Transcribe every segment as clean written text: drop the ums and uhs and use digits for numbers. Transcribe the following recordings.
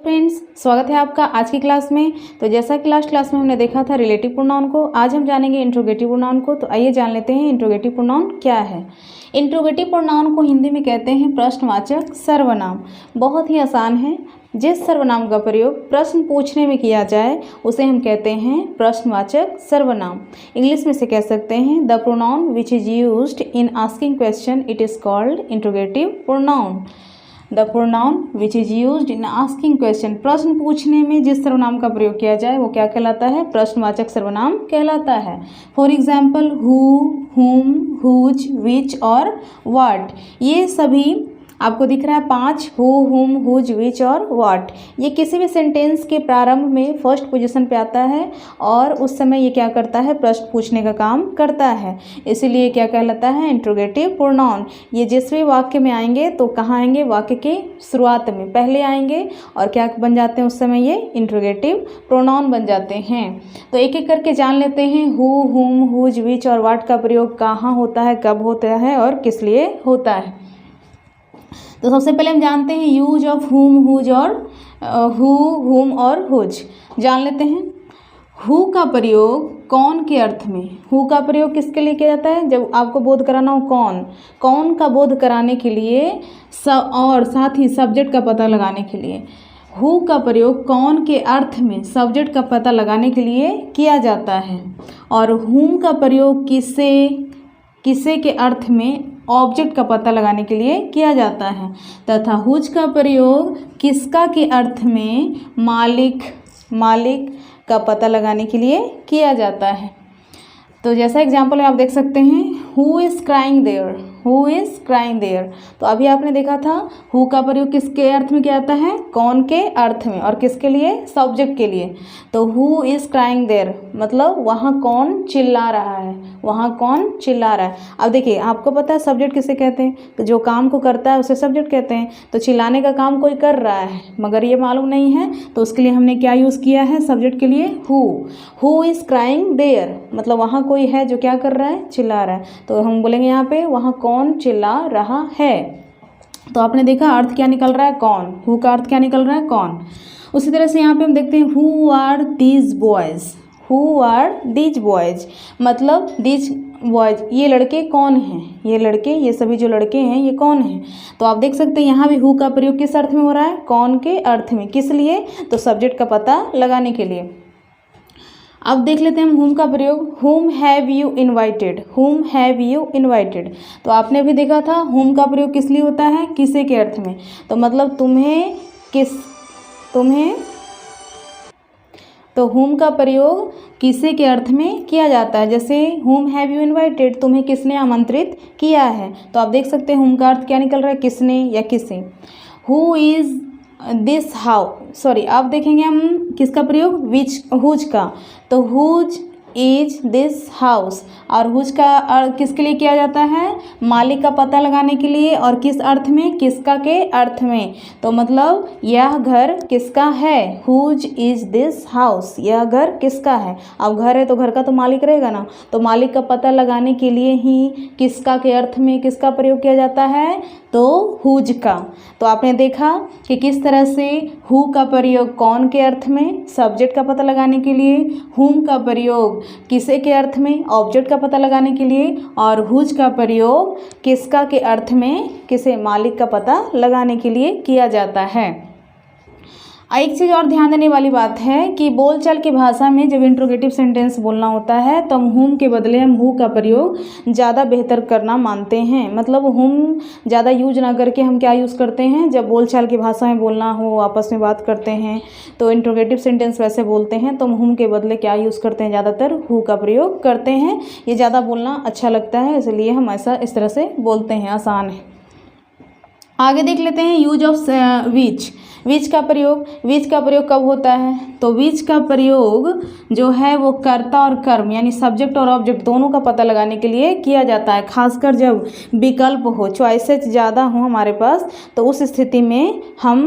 Friends, स्वागत है आपका आज की क्लास में। तो जैसा कि लास्ट क्लास में हमने देखा था रिलेटिव प्रोनाउन को, आज हम जानेंगे इंट्रोगेटिव प्रोनाउन को। तो आइए जान लेते हैं इंट्रोगेटिव प्रोनाउन क्या है। इंट्रोगेटिव प्रोनाउन को हिंदी में कहते हैं प्रश्नवाचक सर्वनाम। बहुत ही आसान है। जिस सर्वनाम का प्रयोग प्रश्न पूछने में किया जाए उसे हम कहते हैं प्रश्नवाचक सर्वनाम। इंग्लिश में से कह सकते हैं the pronoun which is used in asking question it is called interrogative pronoun. The pronoun which is used in asking question, प्रश्न पूछने में जिस सर्वनाम का प्रयोग किया जाए वो क्या कहलाता है? प्रश्नवाचक सर्वनाम कहलाता है। फॉर एग्जाम्पल हु, हुम, हुज, विच और वाट, ये सभी आपको दिख रहा है 5, हु, हुम, हुज, विच और वाट। ये किसी भी सेंटेंस के प्रारंभ में फर्स्ट पोजीशन पे आता है और उस समय ये क्या करता है? प्रश्न पूछने का काम करता है। इसीलिए क्या कहलाता है? Interrogative pronoun. ये जिस भी वाक्य में आएंगे तो कहाँ आएंगे? वाक्य के शुरुआत में पहले आएंगे और क्या बन जाते हैं उस समय? ये इंट्रोगेटिव प्रोनाउन बन जाते हैं। तो एक एक करके जान लेते हैं हु, हुम, हुज, विच और वाट का प्रयोग कहाँ होता है, कब होता है और किस लिए होता है। तो सबसे पहले हम जानते हैं यूज ऑफ हुम, हुज और हु, हुम और हुज जान लेते हैं। हु का प्रयोग कौन के अर्थ में, हु का प्रयोग किसके लिए किया जाता है? जब आपको बोध कराना हो कौन, कौन का बोध कराने के लिए और साथ ही सब्जेक्ट का पता लगाने के लिए। हु का प्रयोग कौन के अर्थ में सब्जेक्ट का पता लगाने के लिए किया जाता है और हुम का प्रयोग किसे के अर्थ में ऑब्जेक्ट का पता लगाने के लिए किया जाता है तथा हुज का प्रयोग किसका के अर्थ में मालिक का पता लगाने के लिए किया जाता है। तो जैसा एग्जाम्पल में आप देख सकते हैं who is crying there, who is crying there. तो अभी आपने देखा था हु का प्रयोग किसके अर्थ में किया जाता है? कौन के अर्थ में, और किसके लिए? सब्जेक्ट के लिए। तो हु इज़ क्राइंग देयर मतलब वहाँ कौन चिल्ला रहा है, वहाँ कौन चिल्ला रहा है। अब देखिए आपको पता है सब्जेक्ट किसे कहते हैं? तो जो काम को करता है उसे सब्जेक्ट कहते हैं। तो चिल्लाने का काम कोई कर रहा है मगर ये मालूम नहीं है तो उसके लिए हमने क्या यूज़ किया है? सब्जेक्ट के लिए हु इज़ क्राइंग देयर मतलब वहाँ कोई है जो क्या कर रहा है? चिल्ला रहा है। तो हम बोलेंगे यहाँ पे वहाँ कौन चिल्ला रहा है। तो आपने देखा अर्थ क्या निकल रहा है? कौन। हु का अर्थ क्या निकल रहा है? कौन। उसी तरह से यहाँ पे हम देखते हैं who are these boys, who are these boys मतलब दीज बॉयज़ ये लड़के कौन हैं, ये लड़के, ये सभी जो लड़के हैं ये कौन हैं। तो आप देख सकते हैं यहाँ भी हु का प्रयोग किस अर्थ में हो रहा है? कौन के अर्थ में। किस लिए? तो सब्जेक्ट का पता लगाने के लिए। अब देख लेते हैं हम हुम का प्रयोग। हुम हैव यू इन्वाइटेड, हुम हैव यू इन्वाइटेड। तो आपने भी देखा था हुम का प्रयोग किस लिए होता है? किसे के अर्थ में। तो मतलब तो हुम का प्रयोग किसे के अर्थ में किया जाता है। जैसे हुम हैव यू इन्वाइटेड, तुम्हें किसने आमंत्रित किया है। तो आप देख सकते हैं हुम का अर्थ क्या निकल रहा है? किसने या किसे। हु इज़ दिस आप देखेंगे हम किसका प्रयोग? हुज का। तो हुज इज दिस हाउस और हुज का किसके लिए किया जाता है? मालिक का पता लगाने के लिए। और किस अर्थ में? किसका के अर्थ में। तो मतलब यह घर किसका है? हुज इज दिस हाउस, यह घर किसका है। अब घर है तो घर का तो मालिक रहेगा ना। तो मालिक का पता लगाने के लिए ही किसका के अर्थ में किसका प्रयोग किया जाता है? तो हुज का। तो आपने देखा कि किस तरह से हु का प्रयोग कौन के अर्थ में सब्जेक्ट का पता लगाने के लिए, हुम का प्रयोग किसे के अर्थ में ऑब्जेक्ट का पता लगाने के लिए और हुज का प्रयोग किसका के अर्थ में किसे मालिक का पता लगाने के लिए किया जाता है। एक चीज़ और ध्यान देने वाली बात है कि बोलचाल की भाषा में जब इंट्रोगेटिव सेंटेंस बोलना होता है तो हम हुम के बदले हम हु का प्रयोग ज़्यादा बेहतर करना मानते हैं। मतलब हुम ज़्यादा यूज ना करके हम क्या यूज़ करते हैं? जब बोलचाल की भाषा में बोलना हो, आपस में बात करते हैं तो इंट्रोगेटिव सेंटेंस वैसे बोलते हैं तो हम हुम के बदले क्या यूज़ करते हैं? ज़्यादातर हु का प्रयोग करते हैं। ये ज़्यादा बोलना अच्छा लगता है इसलिए हम इस तरह से बोलते हैं, आसान है। आगे देख लेते हैं यूज ऑफ विच। विच का प्रयोग कब होता है? तो विच का प्रयोग जो है वो कर्ता और कर्म यानी सब्जेक्ट और ऑब्जेक्ट दोनों का पता लगाने के लिए किया जाता है। खासकर जब विकल्प हो, चॉइसेस ज़्यादा हो हमारे पास तो उस स्थिति में हम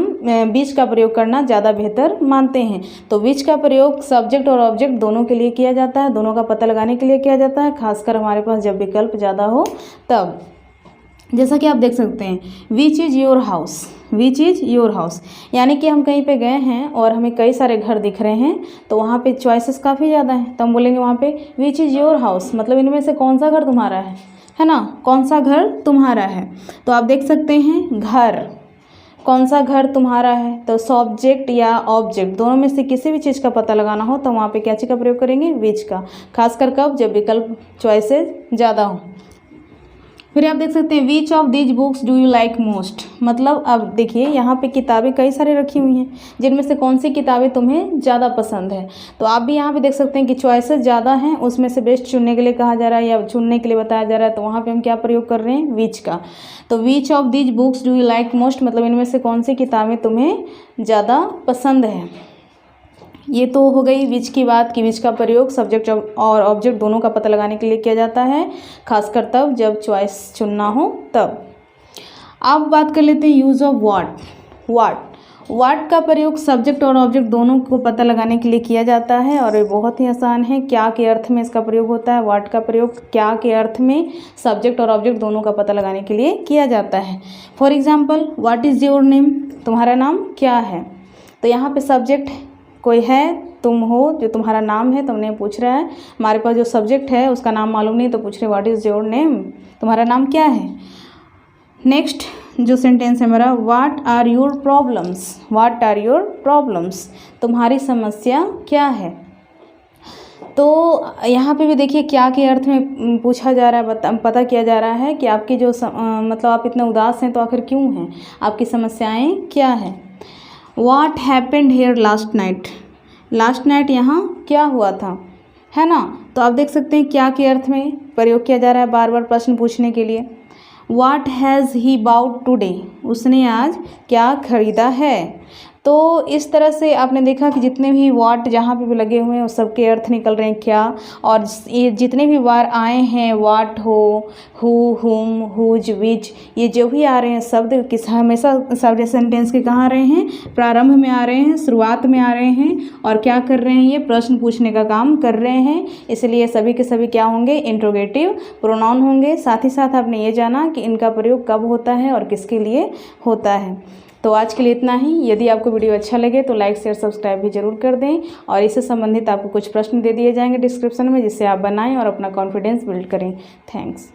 विच का प्रयोग करना ज़्यादा बेहतर मानते हैं। तो विच का प्रयोग सब्जेक्ट और ऑब्जेक्ट दोनों के लिए किया जाता है, दोनों का पता लगाने के लिए किया जाता है, खासकर हमारे पास जब विकल्प ज़्यादा हो तब। जैसा कि आप देख सकते हैं, which is your house, which is your house, यानी कि हम कहीं पे गए हैं और हमें कई सारे घर दिख रहे हैं, तो वहाँ पे चॉइसेस काफ़ी ज़्यादा हैं, तो हम बोलेंगे वहाँ पे विच इज़ योर हाउस, मतलब इनमें से कौन सा घर तुम्हारा है ना, कौन सा घर तुम्हारा है। तो आप देख सकते हैं घर, कौन सा घर तुम्हारा है, तो सब्जेक्ट या ऑब्जेक्ट दोनों में से किसी भी चीज़ का पता लगाना हो तो वहाँ पे क्या चीज़ का प्रयोग करेंगे, विच का, खासकर कब, जब विकल्प चॉइसेस ज़्यादा हो। फिर आप देख सकते हैं which of these books do you like most, मतलब अब देखिए यहाँ पे किताबें कई सारी रखी हुई हैं, जिनमें से कौन सी किताबें तुम्हें ज़्यादा पसंद है। तो आप भी यहाँ पे देख सकते हैं कि चॉइसेस ज़्यादा हैं, उसमें से बेस्ट चुनने के लिए कहा जा रहा है या चुनने के लिए बताया जा रहा है, तो वहाँ पे हम क्या प्रयोग कर रहे हैं, विच का। तो which of these books do you like most, मतलब इनमें से कौन सी किताबें तुम्हें ज़्यादा पसंद है। ये तो हो गई विच की बात कि विच का प्रयोग सब्जेक्ट और ऑब्जेक्ट दोनों का पता लगाने के लिए किया जाता है, खासकर तब जब चॉइस चुनना हो तब। अब बात कर लेते हैं यूज़ ऑफ वाट का प्रयोग सब्जेक्ट और ऑब्जेक्ट दोनों को पता लगाने के लिए किया जाता है, और ये बहुत ही आसान है। क्या के अर्थ में इसका प्रयोग होता है, वाट का प्रयोग क्या के अर्थ में सब्जेक्ट और ऑब्जेक्ट दोनों का पता लगाने के लिए किया जाता है। For example, what is your name, तुम्हारा नाम क्या है। तो यहाँ पे सब्जेक्ट कोई है, तुम हो, जो तुम्हारा नाम है, तुमने पूछ रहा है। हमारे पास जो सब्जेक्ट है उसका नाम मालूम नहीं, तो पूछ रहे व्हाट इज़ योर नेम, तुम्हारा नाम क्या है। नेक्स्ट जो सेंटेंस है मेरा, what are your problems, what are your problems, तुम्हारी समस्या क्या है। तो यहाँ पे भी देखिए क्या के अर्थ में पूछा जा रहा है, पता किया जा रहा है कि आपकी जो मतलब आप इतने उदास हैं तो आखिर क्यों हैं, आपकी समस्याएं क्या हैं। What happened here last night, last night यहाँ क्या हुआ था, है ना। तो आप देख सकते हैं क्या के अर्थ में प्रयोग किया जा रहा है बार बार प्रश्न पूछने के लिए। What has he bought today, उसने आज क्या खरीदा है। तो इस तरह से आपने देखा कि जितने भी वाट जहाँ पे भी लगे हुए हैं उस सबके अर्थ निकल रहे हैं क्या, और ये जितने भी वार आए हैं, वाट हो, हु, हुम, हुज, विच, ये जो भी आ रहे हैं शब्द किस हमेशा सब सेंटेंस के कहाँ आ रहे हैं, प्रारंभ में आ रहे हैं, शुरुआत में आ रहे हैं, और क्या कर रहे हैं, ये प्रश्न पूछने का काम कर रहे हैं। इसलिए सभी के सभी क्या होंगे, इंट्रोगेटिव प्रोनाउन होंगे। साथ ही साथ आपने ये जाना कि इनका प्रयोग कब होता है और किसके लिए होता है। तो आज के लिए इतना ही। यदि आपको वीडियो अच्छा लगे तो लाइक शेयर सब्सक्राइब भी जरूर कर दें, और इससे संबंधित आपको कुछ प्रश्न दे दिए जाएंगे डिस्क्रिप्शन में, जिससे आप बनाएं और अपना कॉन्फिडेंस बिल्ड करें। थैंक्स।